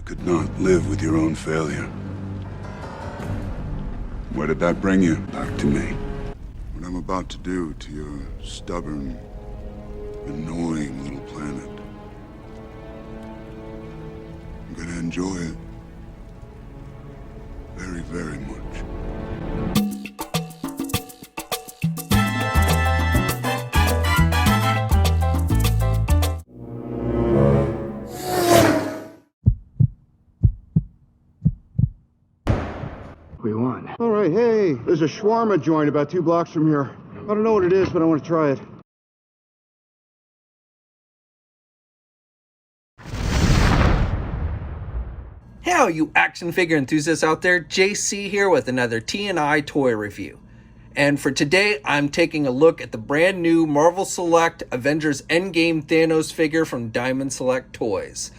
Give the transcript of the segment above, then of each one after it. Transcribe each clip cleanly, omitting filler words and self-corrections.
could not live with your own failure. Where did that bring you? Back to me. What I'm about to do to your stubborn, annoying little planet. I'm gonna enjoy it. Very, very much. We won. All right, hey, there's a shawarma joint about 2 blocks from here. I don't know what it is, but I want to try it. Hey, all you action figure enthusiasts out there, JC here with another T&I toy review. And for today, I'm taking a look at the brand new Marvel Select Avengers Endgame Thanos figure from Diamond Select Toys.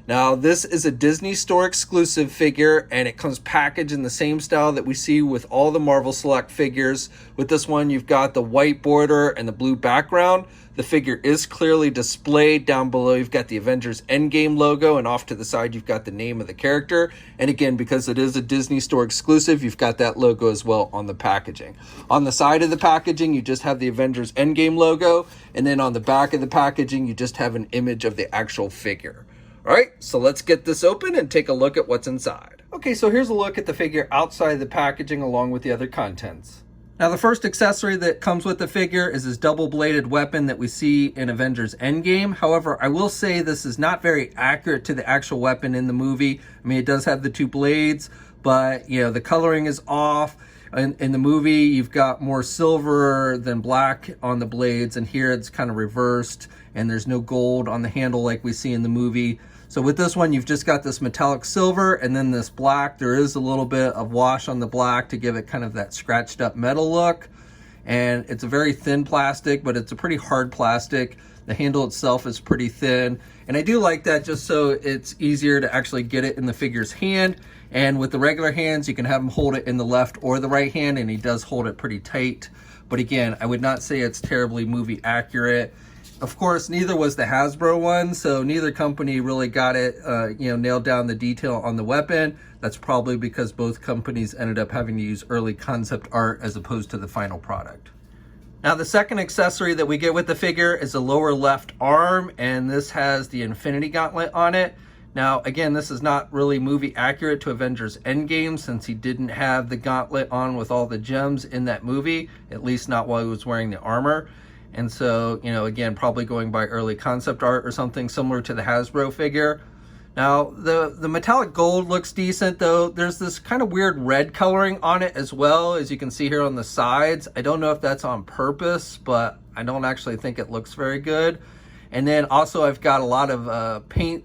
Now, this is a Disney Store exclusive figure, and it comes packaged in the same style that we see with all the Marvel Select figures. With this one, you've got the white border and the blue background. The figure is clearly displayed. Down below, you've got the Avengers Endgame logo, and off to the side, you've got the name of the character. And again, because it is a Disney Store exclusive, you've got that logo as well on the packaging. On the side of the packaging, you just have the Avengers Endgame logo, and then on the back of the packaging, you just have an image of the actual figure. All right, so let's get this open and take a look at what's inside. Okay, so here's a look at the figure outside the packaging along with the other contents. Now, the first accessory that comes with the figure is this double-bladed weapon that we see in Avengers Endgame. However, I will say this is not very accurate to the actual weapon in the movie. I mean, it does have the 2 blades, but, you know, the coloring is off. In the movie, you've got more silver than black on the blades, and here it's kind of reversed, and there's no gold on the handle like we see in the movie. So with this one, you've just got this metallic silver and then this black. There is a little bit of wash on the black to give it kind of that scratched up metal look. And it's a very thin plastic, but it's a pretty hard plastic. The handle itself is pretty thin. And I do like that just so it's easier to actually get it in the figure's hand. And with the regular hands, you can have him hold it in the left or the right hand, and he does hold it pretty tight. But again, I would not say it's terribly movie accurate. Of course, neither was the Hasbro one, so neither company really got it, nailed down the detail on the weapon. That's probably because both companies ended up having to use early concept art as opposed to the final product. Now, the second accessory that we get with the figure is the lower left arm, and this has the Infinity Gauntlet on it. Now, again, this is not really movie accurate to Avengers Endgame since he didn't have the gauntlet on with all the gems in that movie, at least not while he was wearing the armor. And so, again, probably going by early concept art or something similar to the Hasbro figure. Now, the metallic gold looks decent, though. There's this kind of weird red coloring on it as well, as you can see here on the sides. I don't know if that's on purpose, but I don't actually think it looks very good. And then also I've got a lot of paint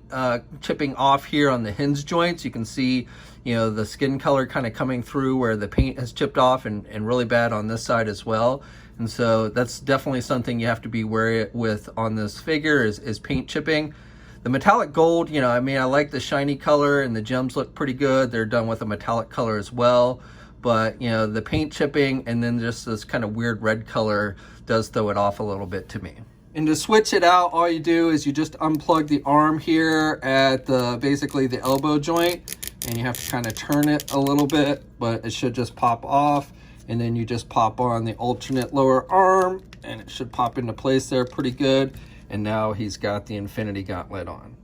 chipping off here on the hinge joints. You can see, the skin color kind of coming through where the paint has chipped off, and really bad on this side as well. And so that's definitely something you have to be wary with on this figure is paint chipping. The metallic gold, I like the shiny color, and the gems look pretty good. They're done with a metallic color as well. But, the paint chipping and then just this kind of weird red color does throw it off a little bit to me. And to switch it out, all you do is you just unplug the arm here at basically the elbow joint, and you have to kind of turn it a little bit, but it should just pop off. And then you just pop on the alternate lower arm, and it should pop into place there pretty good. And now he's got the Infinity Gauntlet on.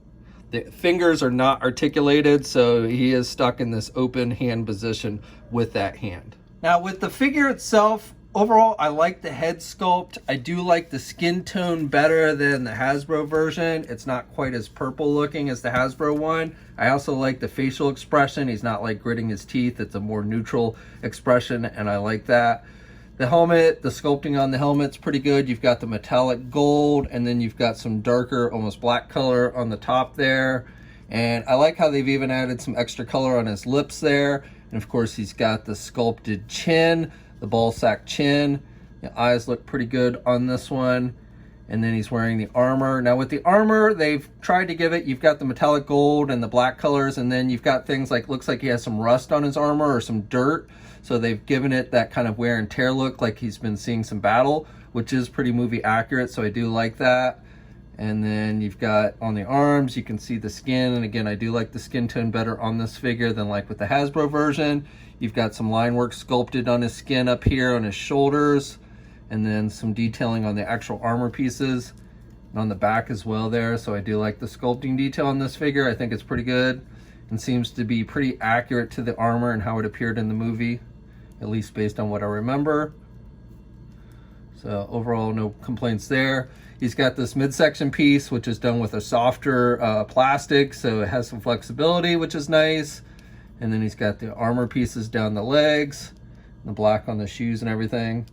The fingers are not articulated, so he is stuck in this open hand position with that hand. Now, with the figure itself, overall, I like the head sculpt. I do like the skin tone better than the Hasbro version. It's not quite as purple looking as the Hasbro one. I also like the facial expression. He's not like gritting his teeth. It's a more neutral expression, and I like that. The helmet, the sculpting on the helmet's pretty good. You've got the metallic gold, and then you've got some darker, almost black color on the top there. And I like how they've even added some extra color on his lips there. And of course, he's got the sculpted chin, the ball sack chin. The eyes look pretty good on this one. And then he's wearing the armor. Now with the armor, they've tried to give it, you've got the metallic gold and the black colors, and then you've got things like, looks like he has some rust on his armor or some dirt. So they've given it that kind of wear and tear look, like he's been seeing some battle, which is pretty movie accurate, so I do like that. And then you've got on the arms, you can see the skin. And again, I do like the skin tone better on this figure than like with the Hasbro version. You've got some line work sculpted on his skin up here on his shoulders, and then some detailing on the actual armor pieces and on the back as well there. So I do like the sculpting detail on this figure. I think it's pretty good and seems to be pretty accurate to the armor and how it appeared in the movie, at least based on what I remember. So overall, no complaints there. He's got this midsection piece, which is done with a softer plastic, so it has some flexibility, which is nice. And then he's got the armor pieces down the legs, the black on the shoes and everything.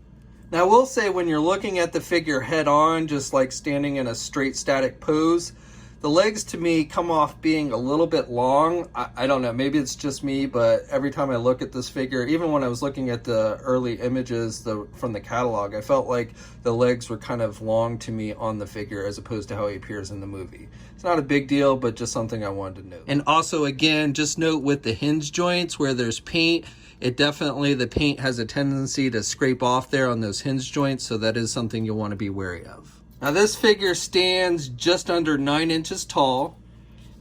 Now, I will say when you're looking at the figure head on, just like standing in a straight static pose, the legs to me come off being a little bit long. I don't know, maybe it's just me, but every time I look at this figure, even when I was looking at the early images from the catalog, I felt like the legs were kind of long to me on the figure as opposed to how he appears in the movie. It's not a big deal, but just something I wanted to note. And also, again, just note with the hinge joints where there's paint, the paint has a tendency to scrape off there on those hinge joints, so that is something you'll want to be wary of. Now this figure stands just under 9 inches tall,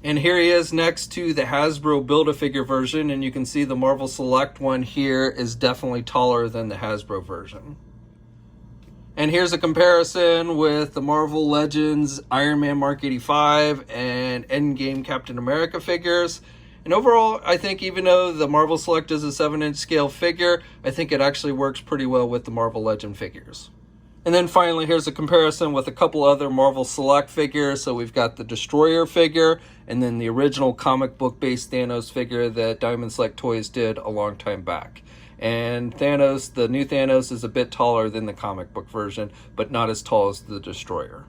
and here he is next to the Hasbro Build-A-Figure version, and you can see the Marvel Select one here is definitely taller than the Hasbro version. And here's a comparison with the Marvel Legends Iron Man Mark 85 and Endgame Captain America figures. And overall, I think even though the Marvel Select is a 7-inch scale figure, I think it actually works pretty well with the Marvel Legend figures. And then finally, here's a comparison with a couple other Marvel Select figures. So we've got the Destroyer figure, and then the original comic book based Thanos figure that Diamond Select Toys did a long time back. And Thanos, the new Thanos, is a bit taller than the comic book version, but not as tall as the Destroyer.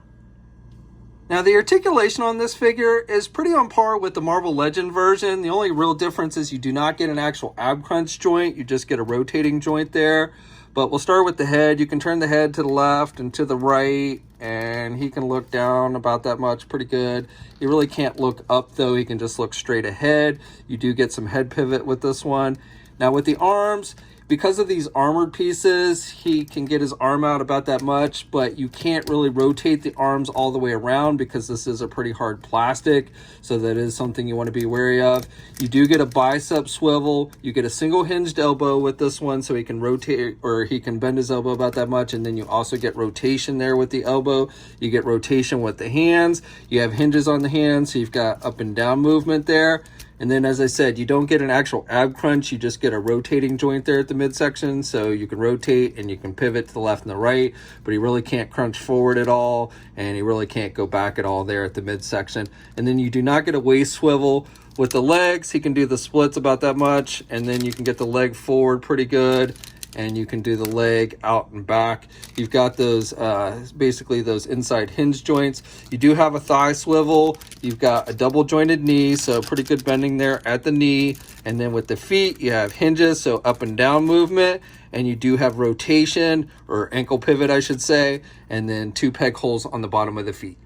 Now the articulation on this figure is pretty on par with the Marvel Legend version. The only real difference is you do not get an actual ab crunch joint, you just get a rotating joint there. But we'll start with the head. You can turn the head to the left and to the right, and he can look down about that much, pretty good. He really can't look up though, he can just look straight ahead. You do get some head pivot with this one. Now with the arms, because of these armored pieces, he can get his arm out about that much, but you can't really rotate the arms all the way around because this is a pretty hard plastic, so that is something you want to be wary of. You do get a bicep swivel. You get a single hinged elbow with this one, so he can rotate, or he can bend his elbow about that much, and then you also get rotation there with the elbow. You get rotation with the hands. You have hinges on the hands, so you've got up and down movement there. And then, as I said, you don't get an actual ab crunch, you just get a rotating joint there at the midsection, so you can rotate and you can pivot to the left and the right, but he really can't crunch forward at all, and he really can't go back at all there at the midsection. And then you do not get a waist swivel. With the legs, he can do the splits about that much, and then you can get the leg forward pretty good, and you can do the leg out and back. You've got those, basically those inside hinge joints. You do have a thigh swivel. You've got a double jointed knee, so pretty good bending there at the knee. And then with the feet, you have hinges, so up and down movement. And you do have rotation, or ankle pivot, I should say. And then 2 peg holes on the bottom of the feet.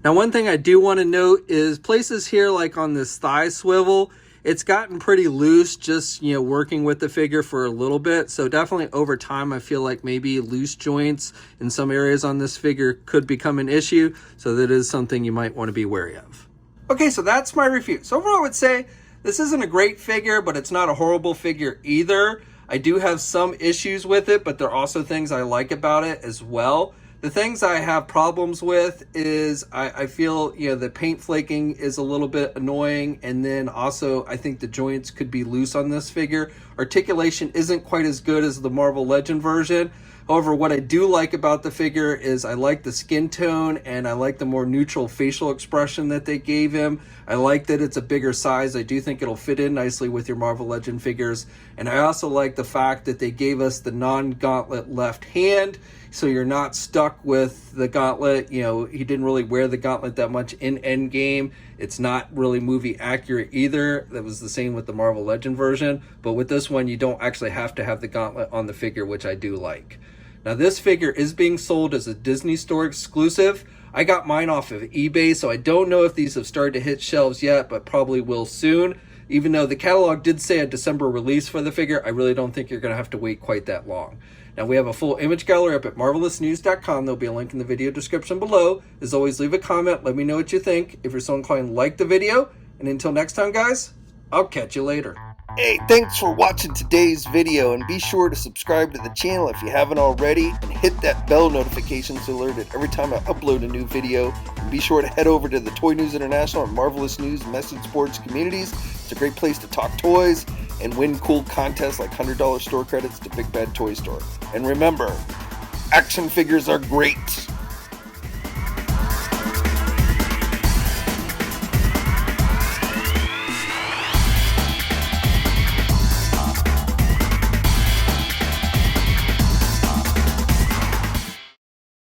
Now, one thing I do want to note is places here, like on this thigh swivel, it's gotten pretty loose just, working with the figure for a little bit. So definitely over time, I feel like maybe loose joints in some areas on this figure could become an issue. So that is something you might want to be wary of. Okay, so that's my review. So overall, I would say this isn't a great figure, but it's not a horrible figure either. I do have some issues with it, but there are also things I like about it as well. The things I have problems with is I feel, the paint flaking is a little bit annoying. And then also I think the joints could be loose on this figure. Articulation isn't quite as good as the Marvel Legend version. However, what I do like about the figure is I like the skin tone and I like the more neutral facial expression that they gave him. I like that it's a bigger size. I do think it'll fit in nicely with your Marvel Legend figures. And I also like the fact that they gave us the non-gauntlet left hand, so you're not stuck with the gauntlet. He didn't really wear the gauntlet that much in Endgame. It's not really movie accurate either. That was the same with the Marvel Legend version. But with this one, you don't actually have to have the gauntlet on the figure, which I do like. Now, this figure is being sold as a Disney Store exclusive. I got mine off of eBay, so I don't know if these have started to hit shelves yet, but probably will soon. Even though the catalog did say a December release for the figure, I really don't think you're going to have to wait quite that long. Now, we have a full image gallery up at marvelousnews.com. There'll be a link in the video description below. As always, leave a comment. Let me know what you think. If you're so inclined, like the video. And until next time, guys, I'll catch you later. Hey, thanks for watching today's video, and be sure to subscribe to the channel if you haven't already, and hit that bell notification so you're alerted every time I upload a new video. And be sure to head over to the Toy News International and Marvelous News message boards communities. It's a great place to talk toys and win cool contests like $100 store credits to Big Bad Toy Store. And remember, action figures are great.